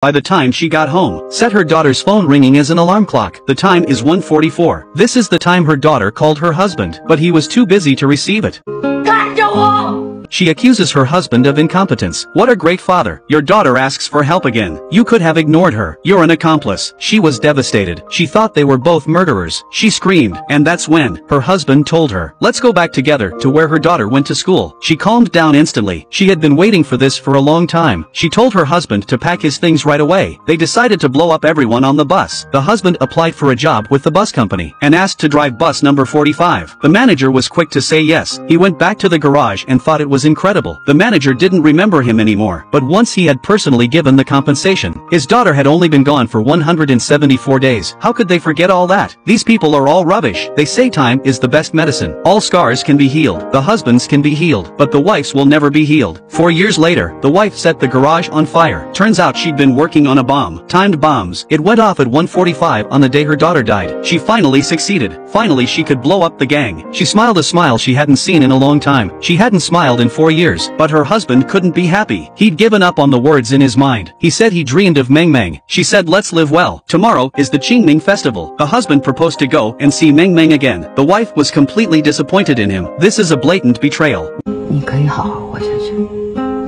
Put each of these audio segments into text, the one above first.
By the time she got home, set her daughter's phone ringing as an alarm clock. The time is 1:44. This is the time her daughter called her husband, but he was too busy to receive it. She accuses her husband of incompetence. What a great father. Your daughter asks for help again. You could have ignored her. You're an accomplice. She was devastated. She thought they were both murderers. She screamed, and that's when her husband told her, "Let's go back together to where her daughter went to school." She calmed down instantly. She had been waiting for this for a long time. She told her husband to pack his things right away. They decided to blow up everyone on the bus. The husband applied for a job with the bus company and asked to drive bus number 45. The manager was quick to say yes. He went back to the garage and thought it was incredible. The manager didn't remember him anymore, but once he had personally given the compensation, his daughter had only been gone for 174 days. How could they forget all that? These people are all rubbish. They say time is the best medicine. All scars can be healed. The husband's can be healed, but the wife's will never be healed. 4 years later, the wife set the garage on fire. Turns out she'd been working on a bomb. Timed bombs. It went off at 1:45 on the day her daughter died. She finally succeeded. Finally she could blow up the gang. She smiled a smile she hadn't seen in a long time. She hadn't smiled in 4 years. But her husband couldn't be happy. He'd given up on the words in his mind. He said he dreamed of Meng Meng. She said, "Let's live well. Tomorrow is the Qingming festival." The husband proposed to go and see Meng Meng again. The wife was completely disappointed in him. This is a blatant betrayal.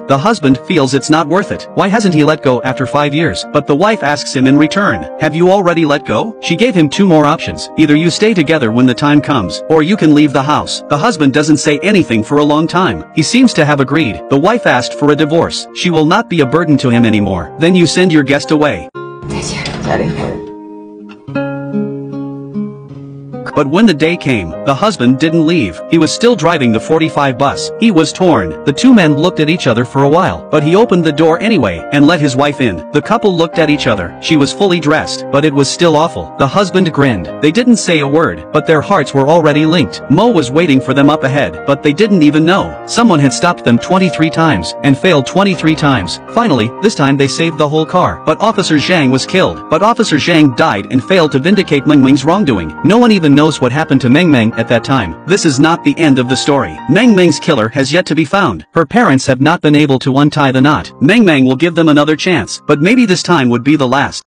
The husband feels it's not worth it. Why hasn't he let go after 5 years? But the wife asks him in return, "Have you already let go?" She gave him 2 more options. Either you stay together when the time comes, or you can leave the house. The husband doesn't say anything for a long time. He seems to have agreed. The wife asked for a divorce. She will not be a burden to him anymore. Then you send your guest away. But when the day came, the husband didn't leave. He was still driving the 45 bus. He was torn. The 2 men looked at each other for a while, but he opened the door anyway and let his wife in. The couple looked at each other. She was fully dressed, but it was still awful. The husband grinned. They didn't say a word, but their hearts were already linked. Mo was waiting for them up ahead, but they didn't even know. Someone had stopped them 23 times and failed 23 times. Finally, this time they saved the whole car. But Officer Zhang was killed. But Officer Zhang died and failed to vindicate Meng Meng's wrongdoing. No one even knows what happened to Meng Meng at that time. This is not the end of the story. Meng Meng's killer has yet to be found. Her parents have not been able to untie the knot. Meng Meng will give them another chance, but maybe this time would be the last.